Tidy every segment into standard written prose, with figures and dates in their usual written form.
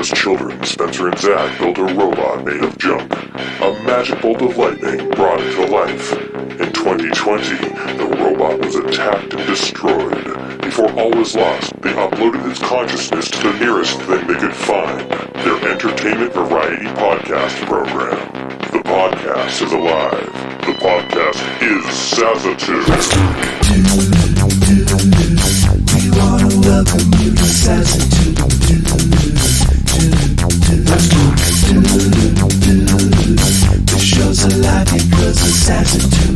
As children, Spencer and Zach built a robot made of junk. A magic bolt of lightning brought it to life. In 2020, the robot was attacked and destroyed. Before all was lost, they uploaded its consciousness to the nearest thing they could find, their entertainment variety podcast program. The podcast is alive. The podcast is SAZETU. We wanna welcome you to SAZETU. The show's alive because of SAZETU.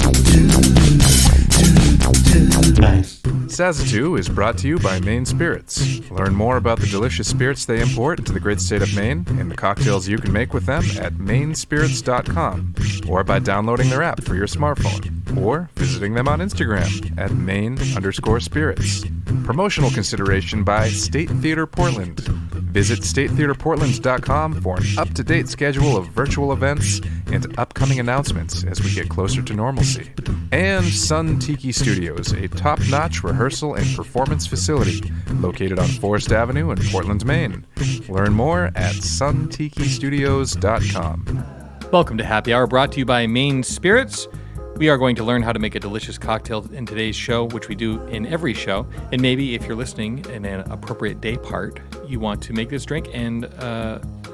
Nice. SAZETU is brought to you by Maine Spirits. Learn more about the delicious spirits they import into the great state of Maine and the cocktails you can make with them at mainspirits.com or by downloading their app for your smartphone or visiting them on Instagram at Maine_spirits. Promotional consideration by State Theater Portland. Visit statetheaterportland.com for an up-to-date schedule of virtual events and upcoming announcements as we get closer to normalcy. And Sun Tiki Studios, a top-notch rehearsal and performance facility located on Forest Avenue in Portland, Maine. Learn more at suntikistudios.com. Welcome to Happy Hour, brought to you by Maine Spirits. We are going to learn how to make a delicious cocktail in today's show, which we do in every show. And maybe if you're listening in an appropriate day part, you want to make this drink and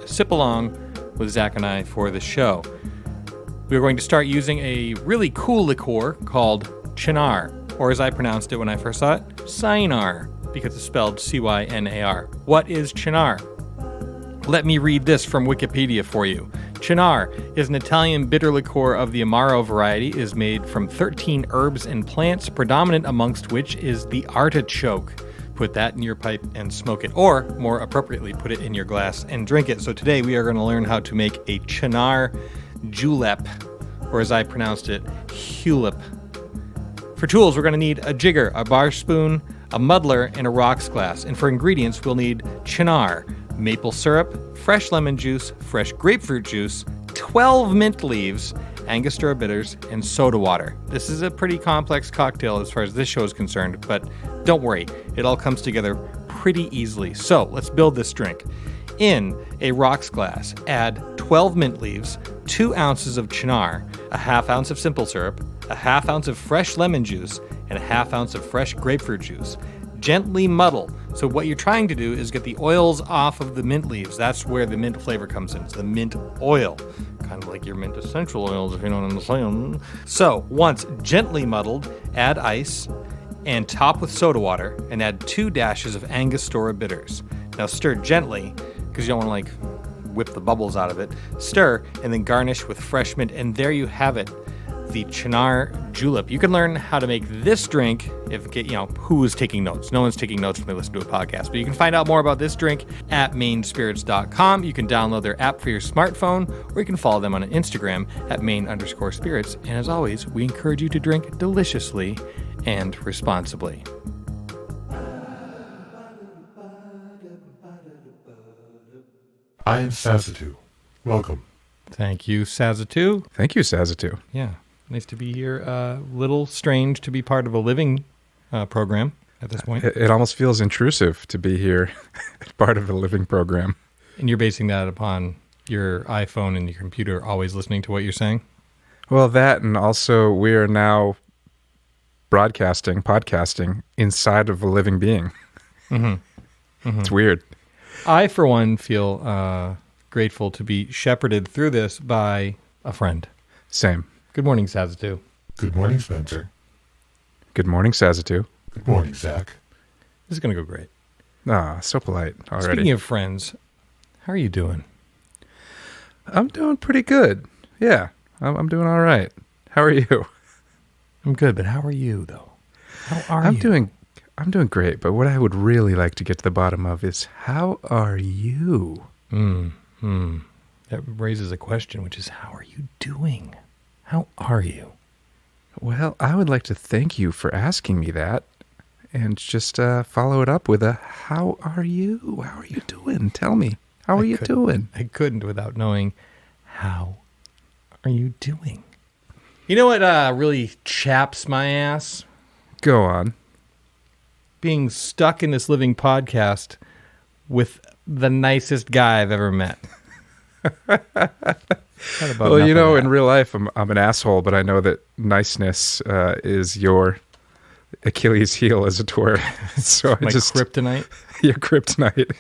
sip along with Zach and I for the show. We're going to start using a really cool liqueur called Cynar, or as I pronounced it when I first saw it, Cynar, because it's spelled C-Y-N-A-R. What is Cynar? Let me read this from Wikipedia for you. Cynar is an Italian bitter liqueur of the Amaro variety. It is made from 13 herbs and plants, predominant amongst which is the artichoke. Put that in your pipe and smoke it, or more appropriately, put it in your glass and drink it. So today we are going to learn how to make a Cynar julep, or as I pronounced it, julep. For tools, we're going to need a jigger, a bar spoon, a muddler, and a rocks glass. And for ingredients, we'll need Cynar, maple syrup, fresh lemon juice, fresh grapefruit juice, 12 mint leaves, Angostura bitters, and soda water. This is a pretty complex cocktail as far as this show is concerned, but don't worry, it all comes together pretty easily. So let's build this drink. In a rocks glass, add 12 mint leaves, 2 ounces of Cynar, a half ounce of simple syrup, a half ounce of fresh lemon juice, and a half ounce of fresh grapefruit juice. Gently muddle. So what you're trying to do is get the oils off of the mint leaves. That's where the mint flavor comes in. It's the mint oil. Kind of like your mint essential oils, if you know what I'm saying. So once gently muddled, add ice and top with soda water and add 2 dashes of Angostura bitters. Now stir gently because you don't want to whip the bubbles out of it. Stir and then garnish with fresh mint, and there you have it. The Cynar julep. You can learn how to make this drink if, who is taking notes. No one's taking notes when they listen to a podcast, but you can find out more about this drink at mainspirits.com. You can download their app for your smartphone, or you can follow them on Instagram at main_spirits. And as always, we encourage you to drink deliciously and responsibly. I am SAZETU. Welcome. Thank you, SAZETU. Thank you, SAZETU. Yeah. Nice to be here. A little strange to be part of a living program at this point. It almost feels intrusive to be here, part of a living program. And you're basing that upon your iPhone and your computer always listening to what you're saying? Well, that, and also we are now podcasting inside of a living being. Mm-hmm. Mm-hmm. It's weird. I, for one, feel grateful to be shepherded through this by a friend. Same. Good morning, SAZETU. Good morning, Spencer. Good morning, SAZETU. Good morning, Zach. This is going to go great. Ah, so polite already. Speaking of friends, how are you doing? I'm doing pretty good. Yeah, I'm doing all right. How are you? I'm good, but how are you, though? How are you? I'm doing great, but what I would really like to get to the bottom of is, how are you? That raises a question, which is, how are you doing? How are you? Well, I would like to thank you for asking me that, and just follow it up with a, how are you? How are you doing? Tell me, how are you doing? I couldn't without knowing, how are you doing? You know what really chaps my ass? Go on. Being stuck in this living podcast with the nicest guy I've ever met. Well, in real life, I'm an asshole, but I know that niceness is your Achilles heel, as it were. So My kryptonite. Your kryptonite.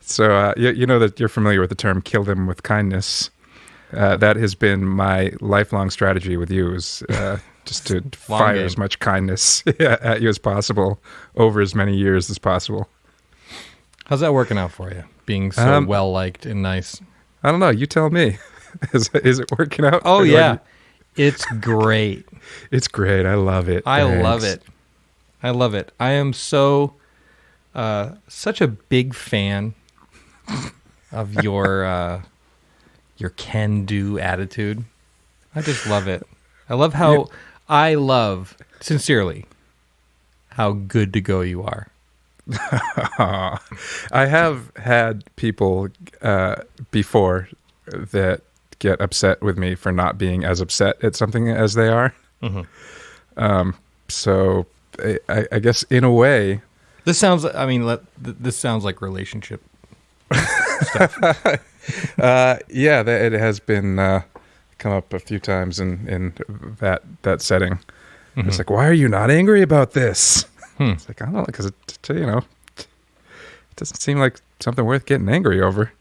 So you know that you're familiar with the term "kill them with kindness." That has been my lifelong strategy with you, is just to fire game. as much kindness at you as possible over as many years as possible. How's that working out for you? Being so well liked and nice. I don't know. You tell me. Is it working out? Oh yeah, it's great. It's great. I love it. I Thanks. love it. I love it. I am such a big fan of your can-do attitude. I just love it. I love sincerely how good to go you are. I have had people before that get upset with me for not being as upset at something as they are. Mm-hmm. So I guess in a way, this sounds like relationship stuff. Yeah, it has been come up a few times in that setting. Mm-hmm. It's like, why are you not angry about this? It's like, I don't know, because it doesn't seem like something worth getting angry over.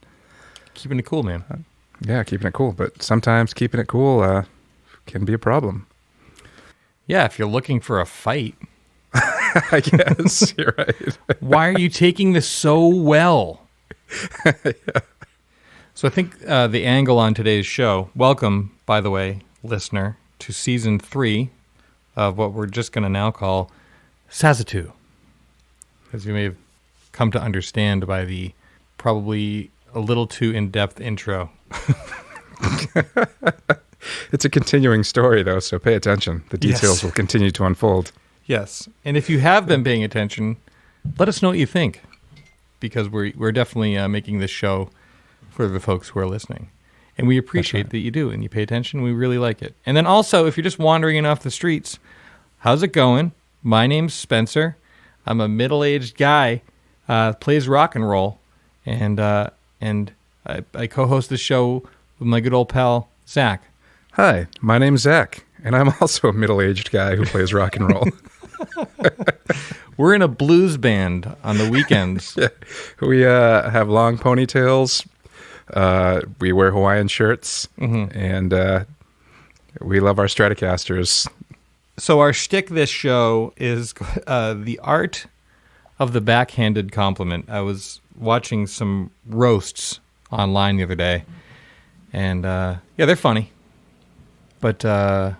Keeping it cool, man. Yeah, keeping it cool, but sometimes keeping it cool can be a problem. Yeah, if you're looking for a fight. I guess you're right. Why are you taking this so well? Yeah. So I think the angle on today's show, welcome, by the way, listener, to Season 3 of what we're just going to now call SAZETU. As you may have come to understand by the probably a little too in-depth intro. It's a continuing story, though, so pay attention. The details will continue to unfold. Yes, and if you have been paying attention, let us know what you think, because we're definitely making this show for the folks who are listening. And we appreciate that you do, and you pay attention. We really like it. And then also, if you're just wandering in off the streets, how's it going? My name's Spencer. I'm a middle-aged guy, plays rock and roll, and I co-host the show with my good old pal, Zach. Hi, my name's Zach, and I'm also a middle-aged guy who plays rock and roll. We're in a blues band on the weekends. Yeah. We have long ponytails. We wear Hawaiian shirts, and we love our Stratocasters. So our shtick this show is the art of the backhanded compliment. I was watching some roasts online the other day, and they're funny, but they're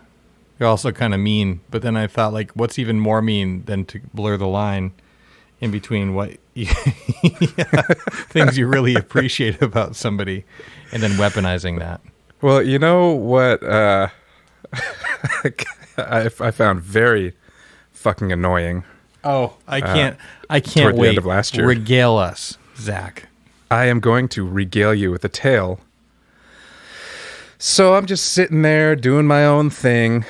also kind of mean. But then I thought, like, what's even more mean than to blur the line in between what things you really appreciate about somebody and then weaponizing that. Well, you know what I found very fucking annoying. Oh, I can't toward wait. The end of last year. Regale us, Zach. I am going to regale you with a tale. So I'm just sitting there doing my own thing,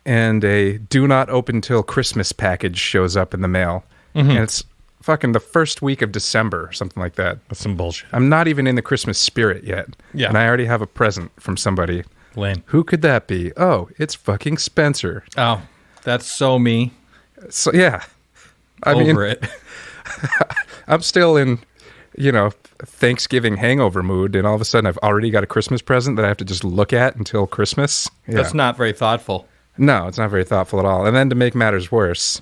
and a do not open till Christmas package shows up in the mail. Mm-hmm. And it's fucking the first week of December, or something like that. That's some bullshit. I'm not even in the Christmas spirit yet. Yeah. And I already have a present from somebody. Lame. Who could that be? Oh, it's fucking Spencer. Oh, that's so me. So, yeah. I Over mean, it. I'm still in, Thanksgiving hangover mood, and all of a sudden I've already got a Christmas present that I have to just look at until Christmas. Yeah. That's not very thoughtful. No, it's not very thoughtful at all. And then to make matters worse,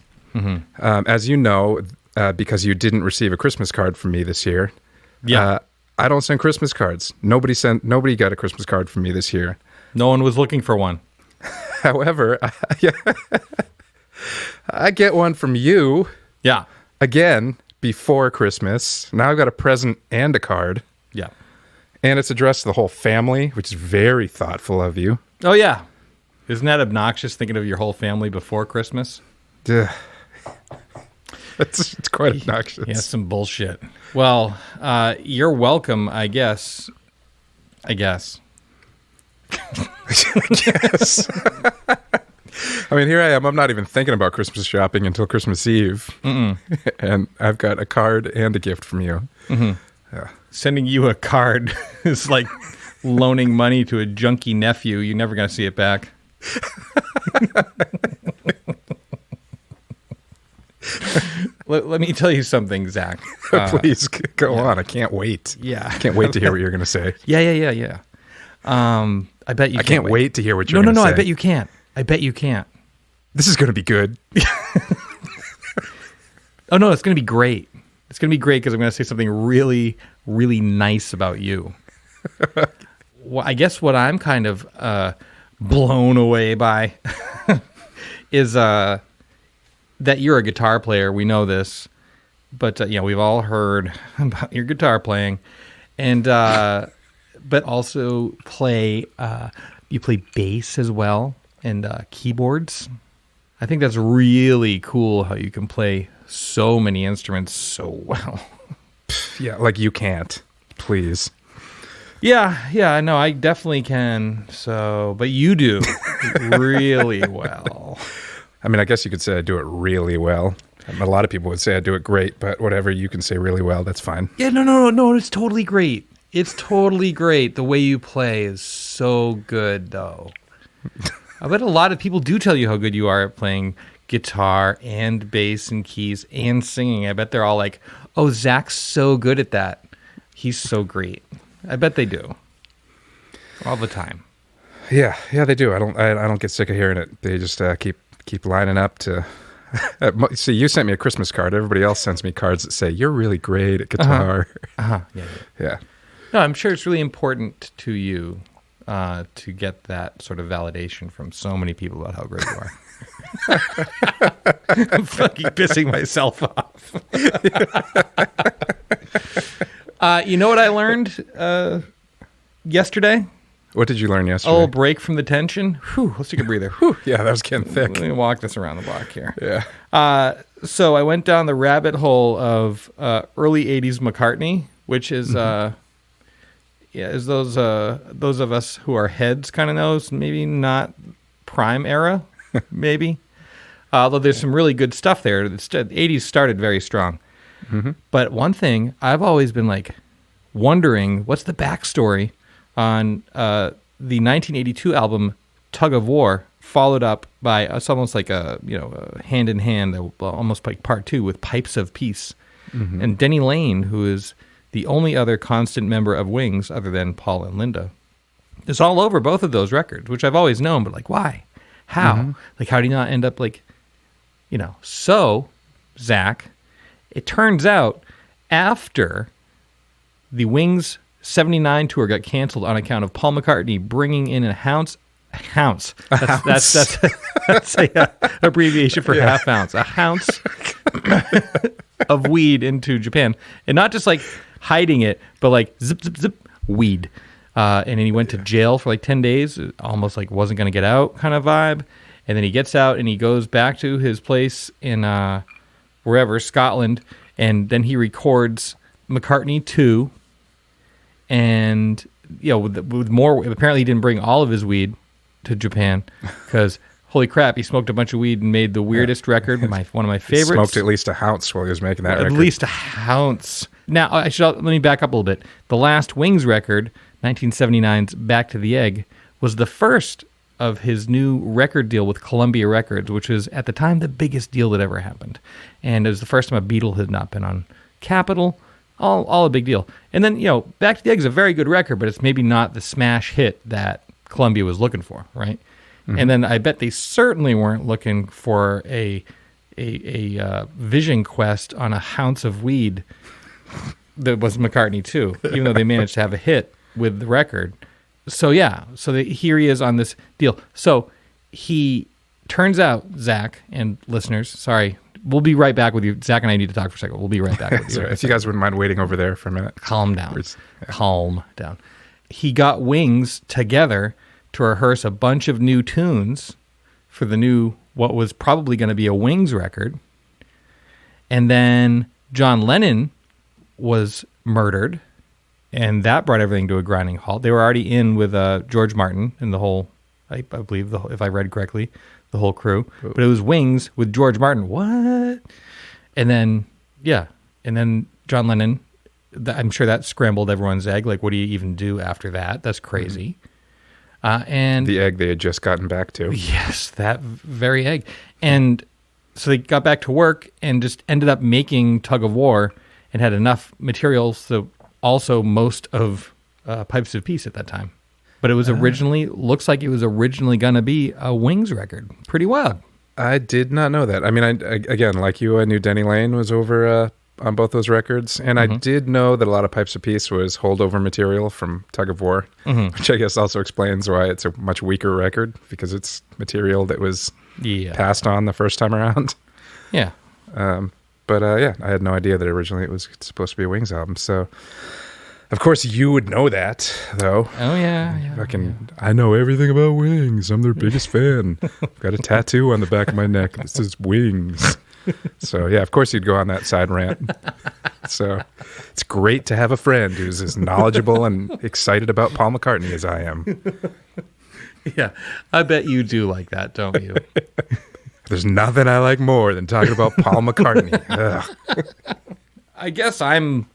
as you know, because you didn't receive a Christmas card from me this year, I don't send Christmas cards. Nobody got a Christmas card from me this year. No one was looking for one. However, I get one from you. Yeah. Again, before Christmas. Now I've got a present and a card. Yeah. And it's addressed to the whole family, which is very thoughtful of you. Oh, yeah. Isn't that obnoxious, thinking of your whole family before Christmas? It's quite obnoxious. Yeah, some bullshit. Well, you're welcome, I guess. Yes. I mean, here I am. I'm not even thinking about Christmas shopping until Christmas Eve. And I've got a card and a gift from you. Sending you a card is like loaning money to a junkie nephew. You're never going to see it back. Let me tell you something, Zach. Please go on. I can't wait. Yeah. I can't wait to hear what you're going to say. Yeah. I bet you I can't wait to hear what you're going to say. No, I bet you can't. I bet you can't. This is going to be good. Oh, no, it's going to be great. It's going to be great because I'm going to say something really, really nice about you. Well, I guess what I'm kind of blown away by is that you're a guitar player. We know this. But, we've all heard about your guitar playing. And, but also you play bass as well and keyboards. I think that's really cool how you can play so many instruments so well. Yeah, like you can't. Please. Yeah, no, I definitely can. So, but you do really well. I mean, I guess you could say I do it really well. A lot of people would say I do it great, but whatever, you can say really well, that's fine. Yeah, no, it's totally great. It's totally great. The way you play is so good, though. I bet a lot of people do tell you how good you are at playing guitar and bass and keys and singing. I bet they're all like, oh, Zach's so good at that. He's so great. I bet they do. All the time. Yeah, they do. I don't get sick of hearing it. They just keep lining up to... See, you sent me a Christmas card. Everybody else sends me cards that say, you're really great at guitar. Yeah. No, I'm sure it's really important to you to get that sort of validation from so many people about how great you are. I'm fucking pissing myself off. You know what I learned yesterday? What did you learn yesterday? A little break from the tension. Whew, let's take a breather. Whew. Yeah, that was getting thick. Let me walk this around the block here. Yeah. So I went down the rabbit hole of early 80s McCartney, which is is those of us who are heads kind of knows, maybe not prime era, maybe. Although there's some really good stuff there. The 80s started very strong. But one thing, I've always been like wondering, what's the backstory on the 1982 album Tug of War, followed up by it's almost like a hand in hand, almost like part two with Pipes of Peace. And Denny Lane, who is the only other constant member of Wings other than Paul and Linda, is all over both of those records, which I've always known, but like, why? How? Like, how do you not end up like, So, Zach, it turns out after the Wings 79 tour got canceled on account of Paul McCartney bringing in a ounce. That's a abbreviation for half ounce. A ounce of weed into Japan, and not just like hiding it, but like zip zip zip weed. And then he went to jail for like 10 days, almost like wasn't going to get out kind of vibe. And then he gets out and he goes back to his place in wherever, Scotland, and then he records McCartney 2. And with more, apparently he didn't bring all of his weed to Japan because holy crap, he smoked a bunch of weed and made the weirdest record, one of my favorites. He smoked at least a ounce while he was making that record. At least a ounce. Now, let me back up a little bit. The last Wings record, 1979's Back to the Egg, was the first of his new record deal with Columbia Records, which was at the time the biggest deal that ever happened. And it was the first time a Beatle had not been on Capitol. All a big deal. And then, Back to the Egg is a very good record, but it's maybe not the smash hit that Columbia was looking for, right? And then I bet they certainly weren't looking for a vision quest on a ounce of weed that was McCartney 2, even though they managed to have a hit with the record. So, here he is on this deal. So, he turns out, Zach and listeners, sorry, we'll be right back with you. Zach and I need to talk for a second. We'll be right back with you. If you guys wouldn't mind waiting over there for a minute. Calm down. Calm down. He got Wings together to rehearse a bunch of new tunes for the new, what was probably going to be a Wings record. And then John Lennon was murdered, and that brought everything to a grinding halt. They were already in with George Martin and the whole, I believe, if I read correctly, the whole crew. But it was Wings with George Martin. What? And then John Lennon. I'm sure that scrambled everyone's egg. Like, what do you even do after that? That's crazy. And the egg they had just gotten back to. Yes, that very egg. And so they got back to work and just ended up making Tug of War and had enough material so also most of Pipes of Peace at that time. But it was looks like it was originally going to be a Wings record. Pretty wild. I did not know that. I mean, I again, like you, I knew Denny Lane was over on both those records. And I did know that a lot of Pipes of Peace was holdover material from Tug of War, which I guess also explains why it's a much weaker record, because it's material that was passed on the first time around. Yeah. But I had no idea that originally it was supposed to be a Wings album. So, of course, you would know that, though. Oh, yeah. I know everything about Wings. I'm their biggest fan. I've got a tattoo on the back of my neck that says Wings. So, yeah, of course you'd go on that side rant. So, it's great to have a friend who's as knowledgeable and excited about Paul McCartney as I am. Yeah, I bet you do like that, don't you? There's nothing I like more than talking about Paul McCartney. I guess I'm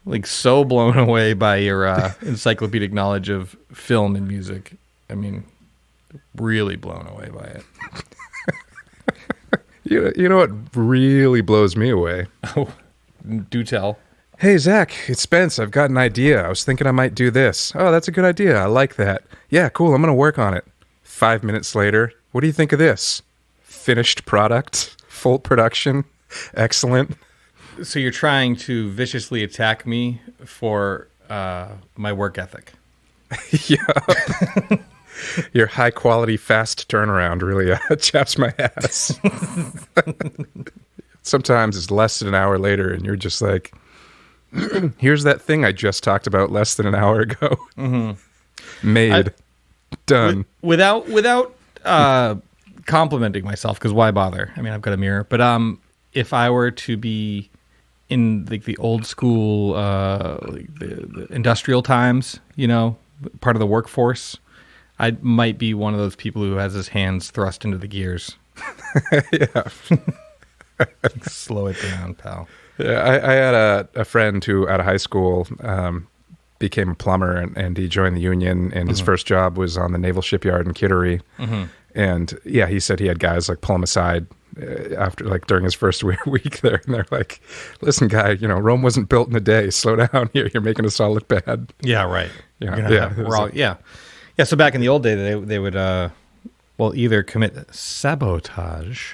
like so blown away by your encyclopedic knowledge of film and music. I mean, really blown away by it. You know what really blows me away? Oh, do tell. Hey, Zach, it's Spence. I've got an idea. I was thinking I might do this. Oh, that's a good idea. I like that. Yeah, cool. I'm going to work on it. 5 minutes later, what do you think of this? Finished product, full production, excellent. So you're trying to viciously attack me for my work ethic. Yeah. Your high quality, fast turnaround really chaps my ass. Sometimes it's less than an hour later and you're just like, here's that thing I just talked about less than an hour ago. Made. Done. Without complimenting myself, because why bother? I mean, I've got a mirror. But if I were to be in the old school, the industrial times, part of the workforce, I might be one of those people who has his hands thrust into the gears. Yeah. Slow it down, pal. Yeah, I had a friend who, out of high school, became a plumber, and he joined the union, and his first job was on the naval shipyard in Kittery. And yeah, he said he had guys like pull him aside after, like, during his first week there, and they're like, "Listen, guy, Rome wasn't built in a day. Slow down here. You're making us all look bad." Yeah, right. Yeah. Yeah. So back in the old day, they would either commit sabotage,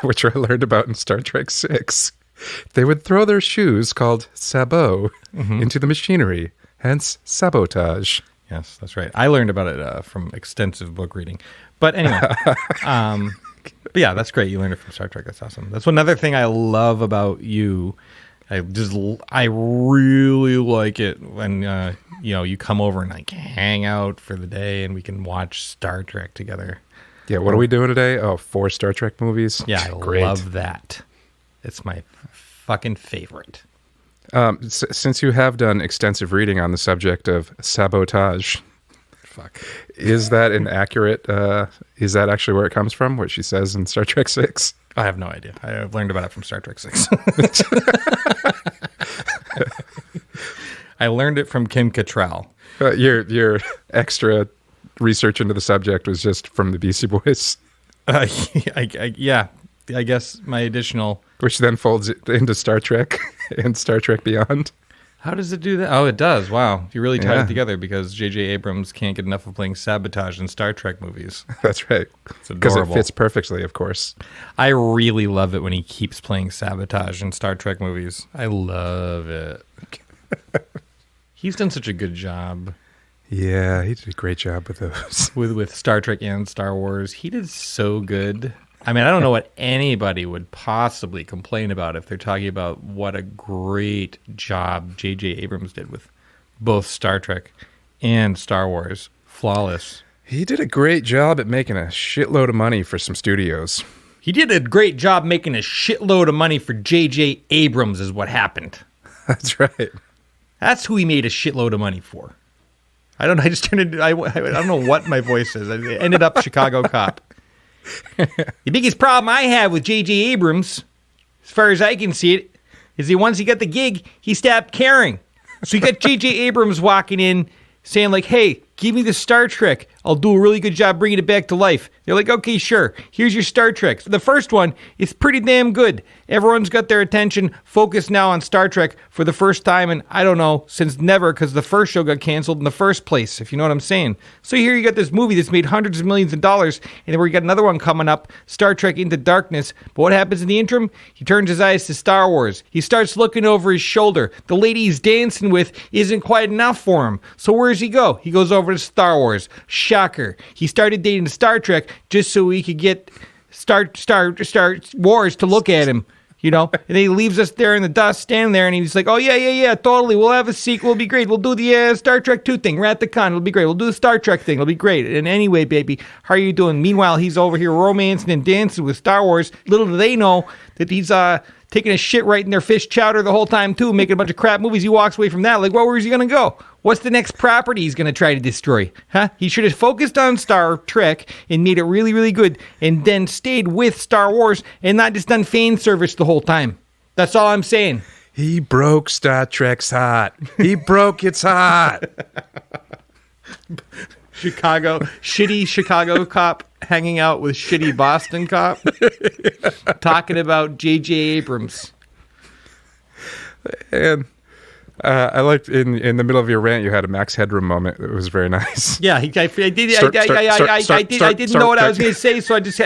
which I learned about in Star Trek VI. They would throw their shoes, called sabot, into the machinery, hence sabotage. Yes, that's right. I learned about it from extensive book reading. But anyway, but yeah, that's great. You learned it from Star Trek. That's awesome. That's another thing I love about you. I really like it when you come over and like hang out for the day and we can watch Star Trek together. Yeah, what are we doing today? Oh, 4 Star Trek movies. Yeah, I Great. love that. It's my fucking favorite. Since you have done extensive reading on the subject of sabotage, is that an accurate? Is that actually where it comes from? What she says in Star Trek VI? I have no idea. I've learned about it from Star Trek 6. I learned it from Kim Cattrall. Your extra research into the subject was just from the Beastie Boys. Yeah, I guess my additional, which then folds it into Star Trek and Star Trek Beyond. How does it do that? Oh, it does. Wow. You really tied it together because J.J. Abrams can't get enough of playing sabotage in Star Trek movies. That's right. It's adorable. Because it fits perfectly, of course. I really love it when he keeps playing sabotage in Star Trek movies. I love it. He's done such a good job. Yeah, he did a great job with those. With Star Trek and Star Wars. He did so good. I mean, I don't know what anybody would possibly complain about if they're talking about what a great job J.J. Abrams did with both Star Trek and Star Wars. Flawless. He did a great job at making a shitload of money for some studios. He did a great job making a shitload of money for J.J. Abrams is what happened. That's right. That's who he made a shitload of money for. I don't know. I just turned into, I don't know what my voice is. I ended up Chicago Cop. The biggest problem I have with J.J. Abrams, as far as I can see it, is that once he got the gig, he stopped caring. So you got J.J. Abrams walking in saying like, hey, give me the Star Trek. I'll do a really good job bringing it back to life. They're like, okay, sure. Here's your Star Trek. The first one is pretty damn good. Everyone's got their attention focused now on Star Trek for the first time in, I don't know, since never, because the first show got canceled in the first place, if you know what I'm saying. So here you got this movie that's made hundreds of millions of dollars, and then we got another one coming up, Star Trek Into Darkness. But what happens in the interim? He turns his eyes to Star Wars. He starts looking over his shoulder. The lady he's dancing with isn't quite enough for him. So where does he go? He goes over to Star Wars. Shocker. He started dating Star Trek just so he could get Star Wars to look at him. You know, and then he leaves us there in the dust, standing there, and he's like, oh, yeah, totally. We'll have a sequel. It'll be great. We'll do the Star Trek 2 thing. Rat the Con. It'll be great. We'll do the Star Trek thing. It'll be great. And anyway, baby, how are you doing? Meanwhile, he's over here romancing and dancing with Star Wars. Little do they know that he's taking a shit right in their fish chowder the whole time, too, making a bunch of crap movies. He walks away from that. Like, well, where's he going to go? What's the next property he's going to try to destroy? Huh? He should have focused on Star Trek and made it really, really good and then stayed with Star Wars and not just done fan service the whole time. That's all I'm saying. He broke Star Trek's heart. He broke its heart. Shitty Chicago cop hanging out with shitty Boston cop. Talking about J.J. Abrams. And I liked in the middle of your rant, you had a Max Headroom moment. It was very nice. Yeah, I didn't know what I was going to say, so I just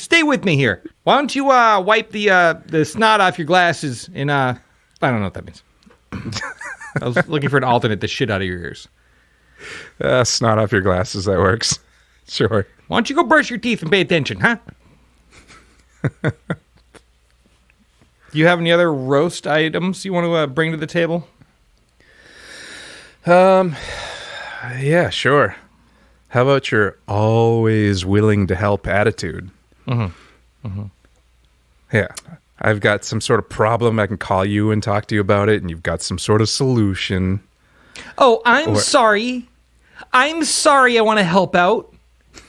stay with me here. Why don't you wipe the snot off your glasses and I don't know what that means. I was looking for an alternate the shit out of your ears. Snot off your glasses, that works. Sure. Why don't you go brush your teeth and pay attention, huh? Do you have any other roast items you want to bring to the table? Yeah, sure. How about your always willing to help attitude? Mm-hmm. Mm-hmm. Yeah. I've got some sort of problem. I can call you and talk to you about it, and you've got some sort of solution. Oh, I'm sorry. I'm sorry I want to help out.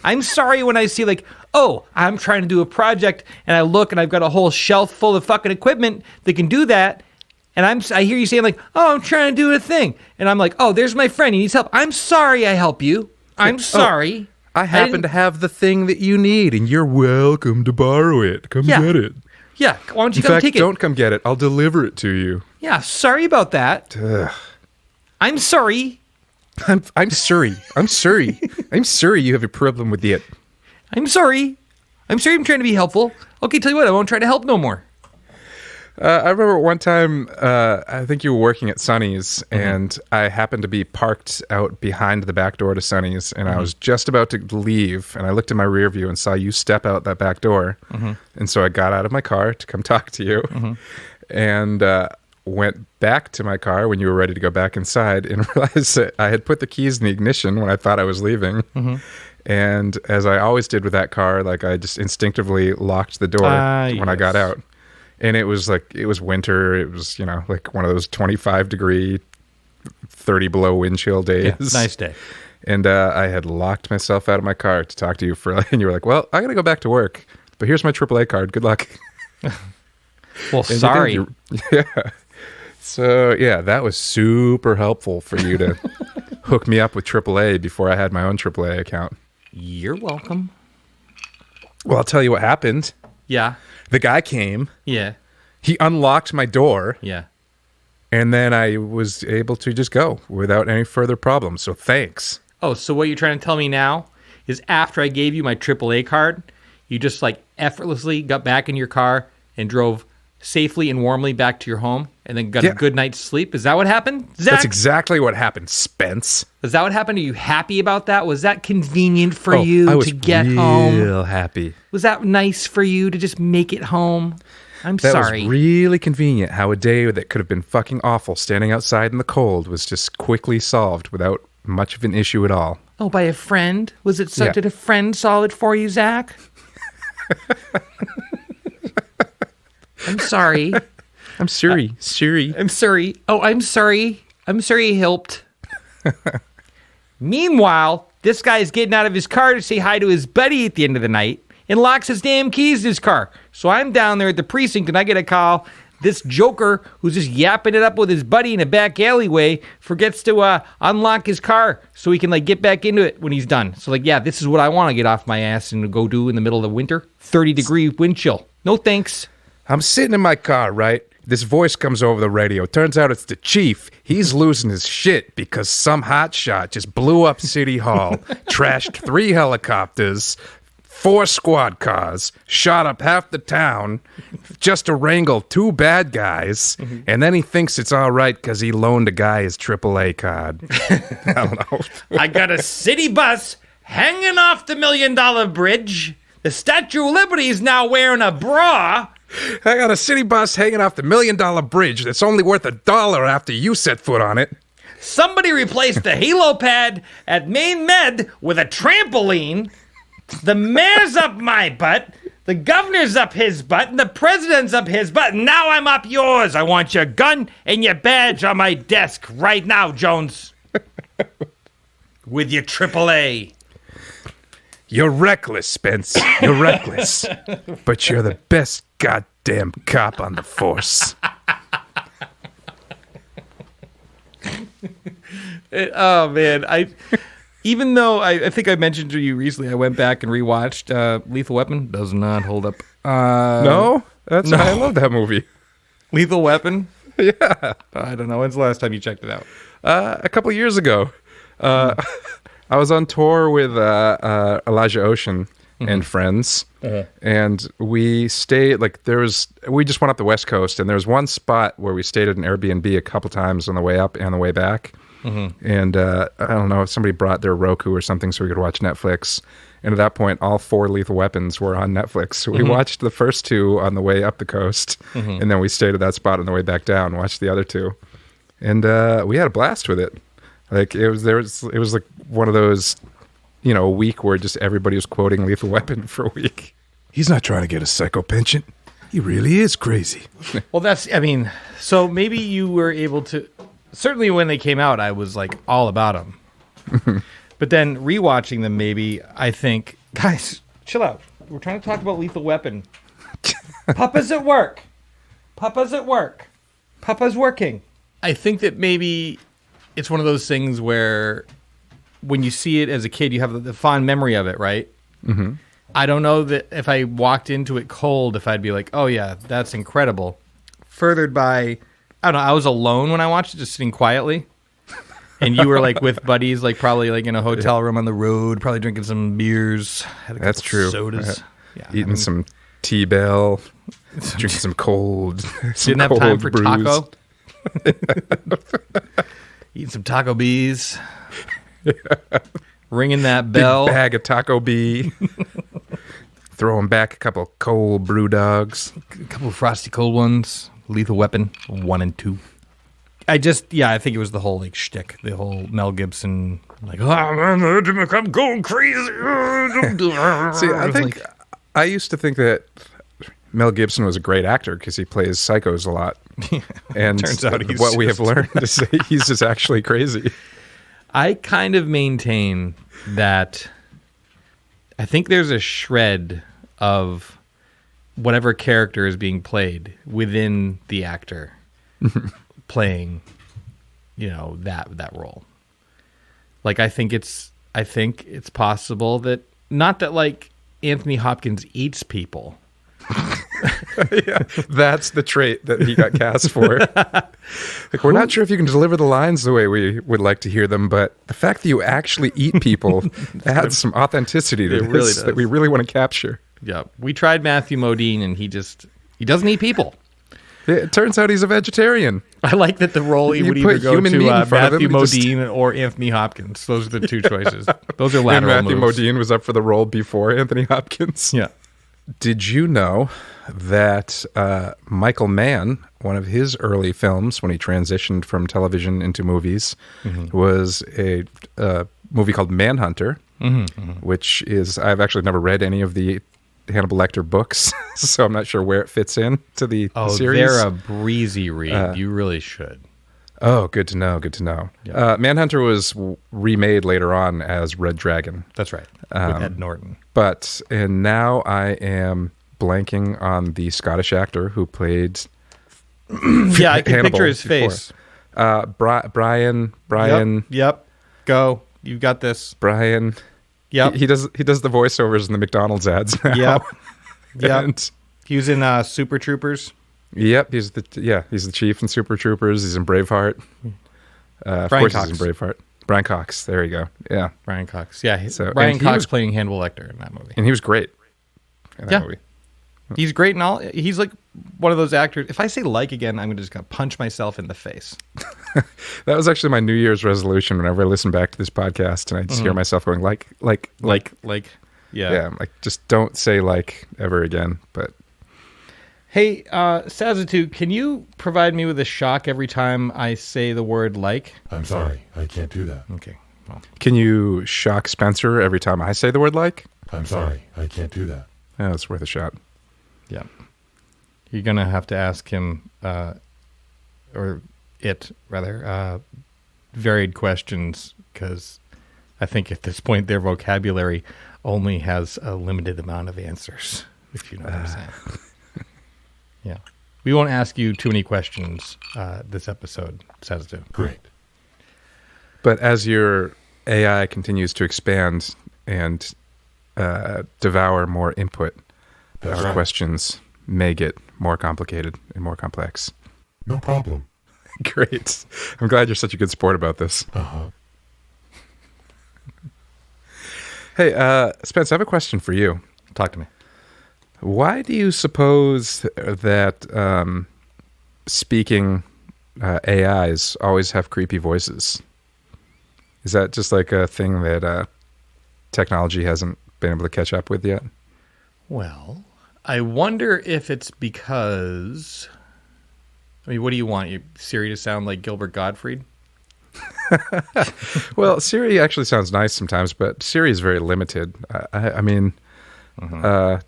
I'm sorry when I see like, oh, I'm trying to do a project and I look and I've got a whole shelf full of fucking equipment that can do that. And I hear you saying like, oh, I'm trying to do a thing. And I'm like, oh, there's my friend. He needs help. I'm sorry I help you. I'm sorry. I happen to have the thing that you need and you're welcome to borrow it. Come get it. Yeah. Why don't you come take it? In fact, don't come get it. I'll deliver it to you. Yeah. Sorry about that. I'm sorry. I'm sorry. I'm sorry. I'm sorry you have a problem with it. I'm sorry. I'm trying to be helpful. Okay, tell you what, I won't try to help no more. I remember one time, I think you were working at Sonny's, and I happened to be parked out behind the back door to Sonny's, and I was just about to leave, and I looked in my rear view and saw you step out that back door. And so I got out of my car to come talk to you, and went back to my car when you were ready to go back inside and realized that I had put the keys in the ignition when I thought I was leaving. And as I always did with that car, like I just instinctively locked the door when I got out. And it was winter. It was, like one of those 25 degree, 30 below wind chill days. Yeah, nice day. And I had locked myself out of my car to talk to you and you were like, well, I got to go back to work, but here's my AAA card. Good luck. Well, sorry. Yeah. So, yeah, that was super helpful for you to hook me up with AAA before I had my own AAA account. You're welcome. Well, I'll tell you what happened. Yeah. The guy came. Yeah. He unlocked my door. Yeah. And then I was able to just go without any further problems. So thanks. Oh, so what you're trying to tell me now is after I gave you my AAA card, you just like effortlessly got back in your car and drove safely and warmly back to your home and then got a good night's sleep? Is that what happened, Zach? That's exactly what happened, Spence. Is that what happened? Are you happy about that? Was that convenient for you to get home? Real happy. Was that nice for you to just make it home? I'm sorry. That was really convenient how a day that could have been fucking awful standing outside in the cold was just quickly solved without much of an issue at all. Oh, by a friend? Was it so? Yeah. Did a friend solve it for you, Zach? I'm sorry. I'm sorry. I'm sorry. Oh, I'm sorry. I'm sorry he helped. Meanwhile, This guy's getting out of his car to say hi to his buddy at the end of the night and locks his damn keys in his car. So I'm down there at the precinct and I get a call. This joker who's just yapping it up with his buddy in a back alleyway forgets to unlock his car so he can like get back into it when he's done. So like, yeah, this is what I want to get off my ass and go do in the middle of the winter. 30-degree wind chill. No thanks. I'm sitting in my car, right? This voice comes over the radio. Turns out it's the chief. He's losing his shit because some hotshot just blew up City Hall, trashed 3 helicopters, 4 squad cars, shot up half the town just to wrangle 2 bad guys, and then he thinks it's all right because he loaned a guy his AAA card. I don't know. I got a city bus hanging off the $1 Million Bridge. The Statue of Liberty is now wearing a bra. I got a city bus hanging off the $1 Million Bridge that's only worth $1 after you set foot on it. Somebody replaced the helo pad at Maine Med with a trampoline. The mayor's up my butt, the governor's up his butt, and the president's up his butt, and now I'm up yours. I want your gun and your badge on my desk right now, Jones. With your AAA. You're reckless, Spence. You're reckless. But you're the best goddamn cop on the force. Oh, man. Even though I think I mentioned to you recently, I went back and rewatched Lethal Weapon. Does not hold up. No? I love that movie. Lethal Weapon? Yeah. I don't know. When's the last time you checked it out? A couple years ago. I was on tour with Elijah Ocean and friends, and we stayed, we just went up the West Coast, and there was one spot where we stayed at an Airbnb a couple times on the way up and the way back. And I don't know, somebody brought their Roku or something so we could watch Netflix. And at that point, all 4 Lethal Weapons were on Netflix. So we watched the first 2 on the way up the coast, and then we stayed at that spot on the way back down, watched the other 2. And we had a blast with it. Like, it was like one of those, a week where just everybody was quoting Lethal Weapon for a week. He's not trying to get a psycho pension. He really is crazy. Well, so maybe you were able to... Certainly when they came out, I was like all about them. But then rewatching them, maybe I think, guys, chill out. We're trying to talk about Lethal Weapon. Papa's at work. Papa's at work. Papa's working. I think that maybe it's one of those things where when you see it as a kid, you have the fond memory of it, right? Mm-hmm. I don't know that if I walked into it cold, if I'd be like, oh yeah, that's incredible. Furthered by... I don't know. I was alone when I watched it, just sitting quietly. And you were like with buddies, like probably like in a hotel room on the road, probably drinking some beers. That's true. Sodas. Eating some T-Bell, drinking some cold. Didn't have time for taco. Eating some taco bees. Ringing that bell. Big bag of taco bee. Throwing back a couple cold brew dogs. A couple of frosty cold ones. Lethal Weapon 1 and 2. I think it was the whole like shtick, the whole Mel Gibson like, oh man, I'm going crazy. See, I used to think that Mel Gibson was a great actor because he plays psychos a lot, and turns out what we have learned is that he's just actually crazy. I kind of maintain that I think there's a shred of whatever character is being played within the actor playing, that role. Like, I think it's possible that, not that like Anthony Hopkins eats people. Yeah, that's the trait that he got cast for. Like, we're not sure if you can deliver the lines the way we would like to hear them, but the fact that you actually eat people adds some authenticity to this that we really want to capture. Yeah, we tried Matthew Modine, and he doesn't eat people. It turns out he's a vegetarian. I like that the role would either go to Matthew Modine or Anthony Hopkins. Those are the 2 choices. Those are lateral and Matthew moves. Modine was up for the role before Anthony Hopkins. Yeah. Did you know that Michael Mann, one of his early films when he transitioned from television into movies, was a movie called Manhunter, which is, I've actually never read any of the Hannibal Lecter books, so I'm not sure where it fits in to the series. They're a breezy read. You really should. Oh, good to know. Good to know. Manhunter was remade later on as Red Dragon. That's right. With Ed Norton. And now I am blanking on the Scottish actor who played Yeah, I can Hannibal picture his before. face. Brian. Yep. Go. You got this. Brian. Yep. He does the voiceovers in the McDonald's ads now. Yep. Yep. And, He was in Super Troopers. yep. He's the chief in Super Troopers. He's in Braveheart. Of Brian course, Cox. he's in Braveheart. Brian Cox. There you go. Yeah, Brian Cox. Yeah. So- Brian and he Cox was- playing Hannibal Lecter in that movie. and he was great in that Yeah. movie. He's great and all. He's like one of those actors. If I say like again, I'm just going to punch myself in the face. That was actually my New Year's resolution. Whenever I listen back to this podcast, and I just hear myself going like, yeah, like just don't say like ever again. But Hey, SAZETU, can you provide me with a shock every time I say the word like? I'm sorry, I can't do that. Okay. Well, can you shock Spencer every time I say the word like? I'm sorry, I can't do that. Yeah, it's worth a shot. yeah. You're going to have to ask him, or it rather, varied questions, because I think at this point their vocabulary only has a limited amount of answers, if you know what I'm saying. Yeah. We won't ask you too many questions this episode, SAZETU. Great. But as your AI continues to expand and devour more input, That's our right. questions may get more complicated and more complex. No problem. Great. I'm glad you're such a good sport about this. Uh-huh. Hey, Spence, I have a question for you. Talk to me. Why do you suppose that speaking AIs always have creepy voices? Is that just like a thing that technology hasn't been able to catch up with yet? Well, I wonder if it's because... I mean, what do you want? Your Siri to sound like Gilbert Gottfried? Well, Siri actually sounds nice sometimes, but Siri is very limited. I mean, I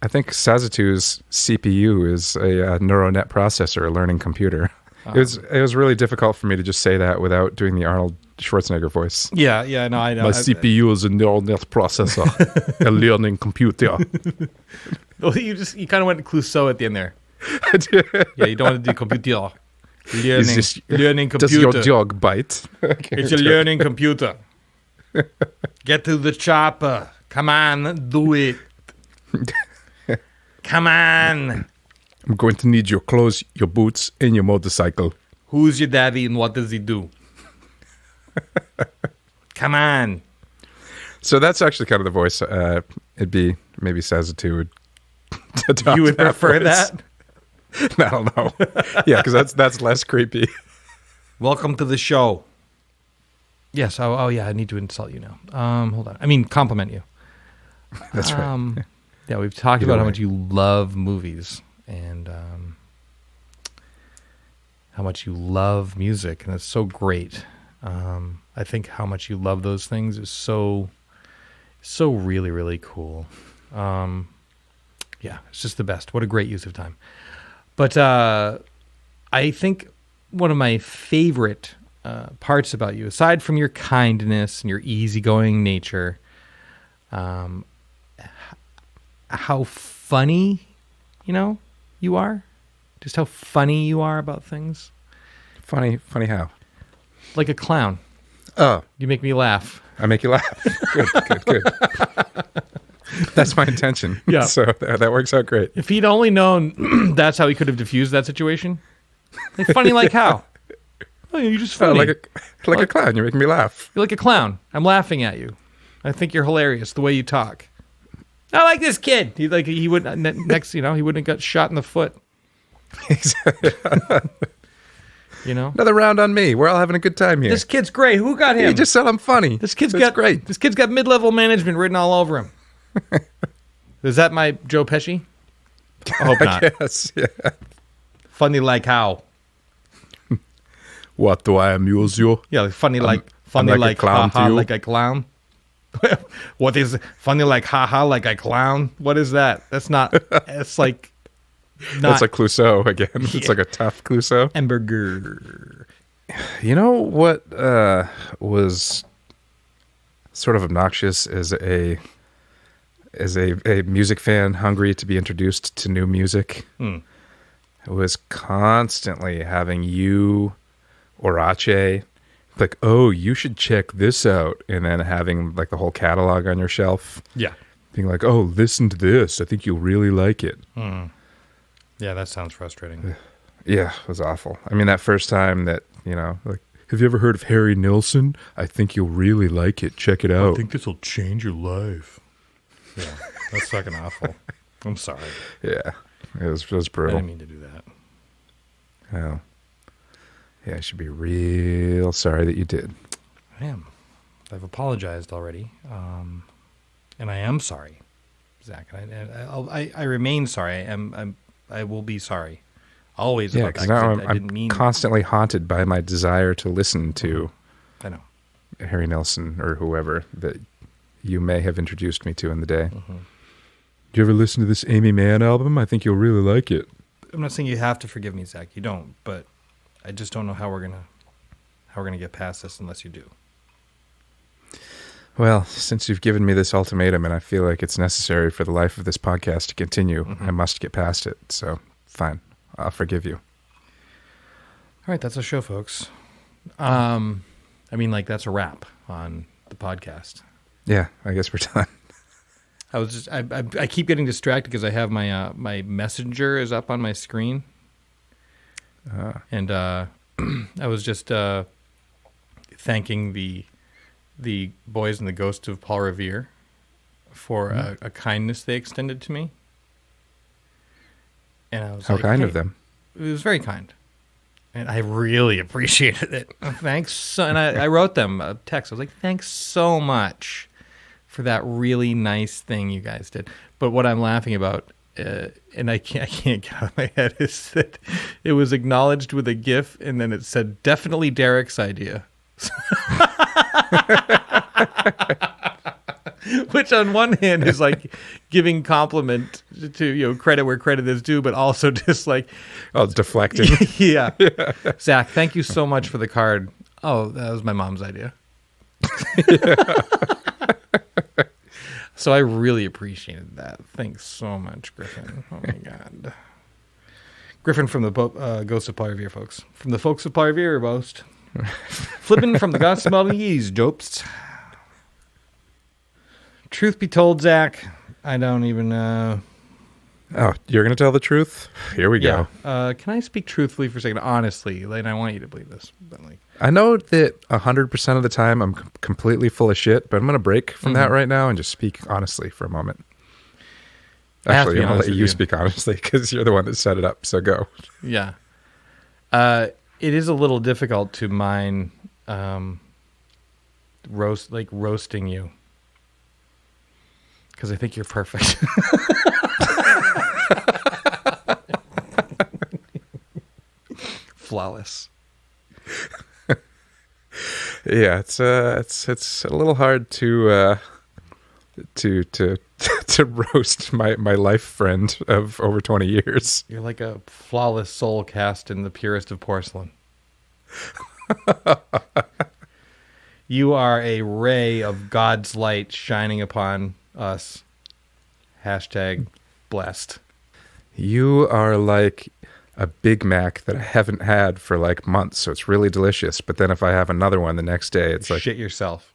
think SAZETU's CPU is a neural net processor, a learning computer. It was really difficult for me to just say that without doing the Arnold Schwarzenegger voice. Yeah, no, I know. CPU is a neural net processor, a learning computer. Well, you kind of went Clouseau at the end there. Yeah, you don't want to do computer. Learning Does computer. your dog bite? It's a learning computer. Get to the chopper. Come on, do it. Come on. I'm going to need your clothes, your boots, and your motorcycle. Who's your daddy and what does he do? Come on. So that's actually kind of the voice. It'd be maybe SAZETU would adopt You would prefer voice. that? I don't know. Yeah, because that's less creepy. Welcome to the show. Yes. Oh, yeah. I need to insult you now. Hold on. I mean, compliment you. That's right. Yeah, we've talked Either about how way. much you love movies and how much you love music, and it's so great. I think how much you love those things is so really, really cool. Yeah, it's just the best. What a great use of time. But I think one of my favorite parts about you, aside from your kindness and your easygoing nature, how funny, you are. Just how funny you are about things. Funny how? Like a clown. Oh, You make me laugh. I make you laugh. Good. That's my intention. Yeah. So that works out great. If he'd only known that's how he could have diffused that situation. Like, funny like how? Oh, you're just Oh, funny. like a clown. You're making me laugh. You're like a clown. I'm laughing at you. I think you're hilarious the way you talk. I like this kid. He would next, he wouldn't have got shot in the foot. Another round on me. We're all having a good time here. This kid's great. Who got him? You just said I'm funny. This kid's That's got great. This kid's got mid-level management written all over him. Is that my Joe Pesci? I hope not. Yes. Yeah. Funny like how? What, do I amuse you? Yeah, like funny I'm like like a clown to haha you. like a clown. What is funny like haha like a clown? What is that? That's not. It's like not That's like Clouseau again. It's like a tough Clouseau. hamburger. You know what was sort of obnoxious as a music fan hungry to be introduced to new music? It was constantly having you or Ache like, oh, you should check this out, and then having like the whole catalog on your shelf. Yeah. Being like, oh, listen to this. I think you'll really like it. Yeah, that sounds frustrating. Yeah, it was awful. I mean, that first time that, like, have you ever heard of Harry Nilsson? I think you'll really like it. Check it out. I think this will change your life. Yeah, that's fucking awful. I'm sorry. Yeah, it was I brutal. didn't mean to do that. Oh. Yeah, I should be real sorry that you did. I am. I've apologized already. And I am sorry, Zach. I remain sorry. I will be sorry. Always. Yeah, about that, because now 'cause I didn't I'm mean. constantly haunted by my desire to listen to I know. Harry Nilsson or whoever that you may have introduced me to in the day. Do you ever listen to this Amy Mann album? I think you'll really like it. I'm not saying you have to forgive me, Zach. You don't. But I just don't know how we're gonna get past this unless you do. Well, since you've given me this ultimatum and I feel like it's necessary for the life of this podcast to continue, I must get past it. So, fine. I'll forgive you. All right, that's our show, folks. That's a wrap on the podcast. Yeah, I guess we're done. I keep getting distracted because I have my my messenger is up on my screen, and I was just thanking the boys and the ghost of Paul Revere for a kindness they extended to me. And I was How like, kind hey, of them. It was very kind. And I really appreciated it. Thanks. And I wrote them a text. I was like, thanks so much for that really nice thing you guys did. But what I'm laughing about, and I can't get out of my head, is that it was acknowledged with a GIF, and then it said, definitely Derek's idea. Which on one hand is like giving compliment to credit where credit is due, but also just like Deflecting. yeah. Zach, thank you so much for the card. Oh, that was my mom's idea. So I really appreciated that. Thanks so much, Griffin. Oh my God. Griffin from the Ghost of Paul Revere, folks. From the folks of Paul Revere, boast. Flipping from the gospel of these jopes. Truth be told, Zach, I don't even know. Oh, you're going to tell the truth? Here we go. Can I speak truthfully for a second? Honestly, and I want you to believe this. But I know that 100% of the time I'm completely full of shit, but I'm going to break from that right now and just speak honestly for a moment. Actually, I'm going to let you speak honestly because you're the one that set it up, so go. Yeah. It is a little difficult to mine roasting you. Because I think you're perfect. Flawless. Yeah, it's a little hard to roast my life friend of over 20 years. You're like a flawless soul cast in the purest of porcelain. You are a ray of God's light shining upon us. Hashtag blessed. You are like a Big Mac that I haven't had for like months, so it's really delicious. But then if I have another one the next day, it's like shit yourself.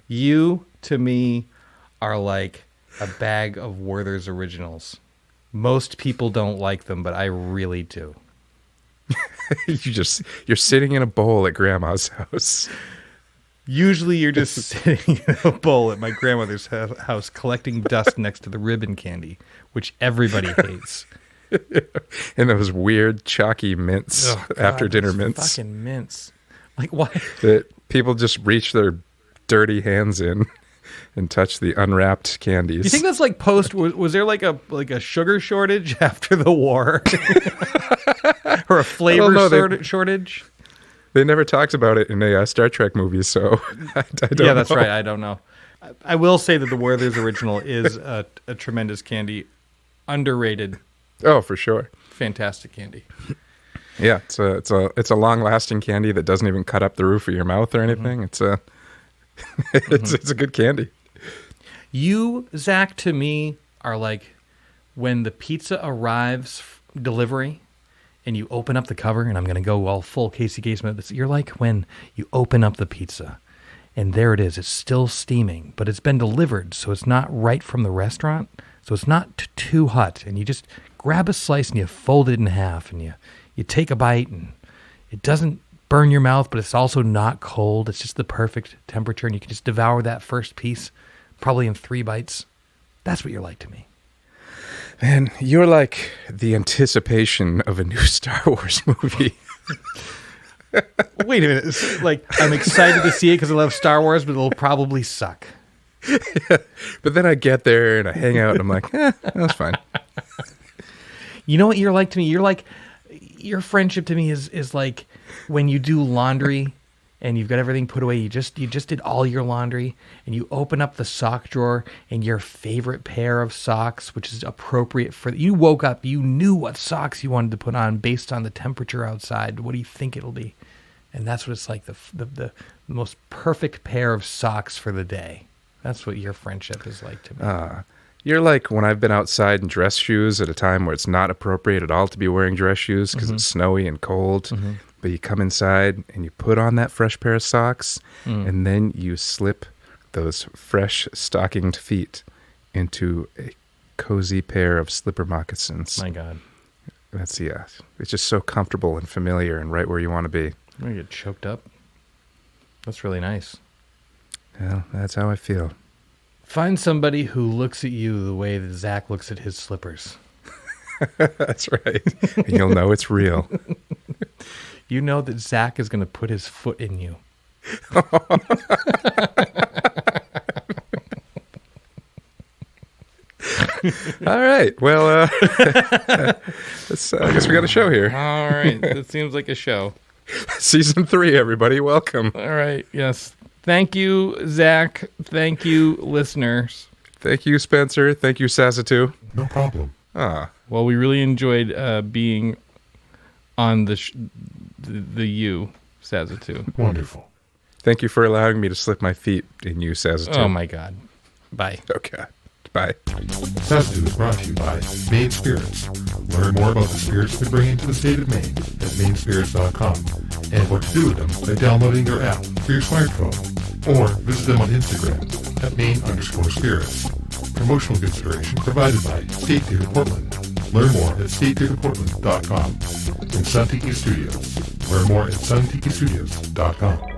You, to me, are like a bag of Werther's Originals. Most people don't like them, but I really do. You're sitting in a bowl at grandma's house. Usually you're just sitting in a bowl at my grandmother's house collecting dust next to the ribbon candy, which everybody hates. And those weird chalky mints, after dinner mints. Fucking mints. Like, why? That people just reach their dirty hands in and touch the unwrapped candies. You think that's like was there like a sugar shortage after the war? Or a flavor shortage? They never talked about it in a Star Trek movie, so I don't know. Yeah, that's right. I don't know. I will say that the Werther's Original is a tremendous candy. Underrated. Oh, for sure. Fantastic candy. Yeah, it's a long-lasting candy that doesn't even cut up the roof of your mouth or anything. It's a it's a good candy. You, Zach, to me, are like when the pizza arrives, delivery, and you open up the cover, and I'm going to go all full Casey Kasem. You're like when you open up the pizza, and there it is. It's still steaming, but it's been delivered, so it's not right from the restaurant, so it's not too hot. And you just grab a slice, and you fold it in half, and you take a bite, and it doesn't burn your mouth, but it's also not cold. It's just the perfect temperature, and you can just devour that first piece, probably in 3 bites. That's what you're like to me. Man, you're like the anticipation of a new Star Wars movie. Wait a minute. It's like, I'm excited to see it because I love Star Wars, but it'll probably suck. Yeah. But then I get there and I hang out and I'm like, that's fine. You know what you're like to me? You're like, your friendship to me is like when you do laundry and you've got everything put away. You just did all your laundry and you open up the sock drawer and your favorite pair of socks, which is appropriate for you. Woke up, you knew what socks you wanted to put on based on the temperature outside. What do you think it'll be? And that's what it's like, the most perfect pair of socks for the day. That's what your friendship is like to me. You're like when I've been outside in dress shoes at a time where it's not appropriate at all to be wearing dress shoes because it's snowy and cold. But you come inside and you put on that fresh pair of socks and then you slip those fresh stockinged feet into a cozy pair of slipper moccasins. My God. It's just so comfortable and familiar and right where you want to be. I'm going to get choked up. That's really nice. Well, that's how I feel. Find somebody who looks at you the way that Zach looks at his slippers. That's right. And you'll know it's real. You know that Zach is going to put his foot in you. All right. Well, I guess we got a show here. All right. That seems like a show. Season 3, everybody. Welcome. All right. Yes. Thank you, Zach. Thank you, listeners. Thank you, Spencer. Thank you, SAZETU. No problem. Well, we really enjoyed being on the U, SAZETU. Wonderful. Thank you for allowing me to slip my feet in you, SAZETU. Oh, my God. Bye. Okay. Bye. SAZETU is brought to you by Maine Spirits. Learn more about the spirits we bring into the state of Maine at mainspirits.com and what to do with them by downloading their app for your smartphone or visit them on Instagram at Maine_spirits. Promotional consideration provided by State Theatre Portland. Learn more at statetheatreportland.com and Sun Tiki Studios. Learn more at suntikistudios.com.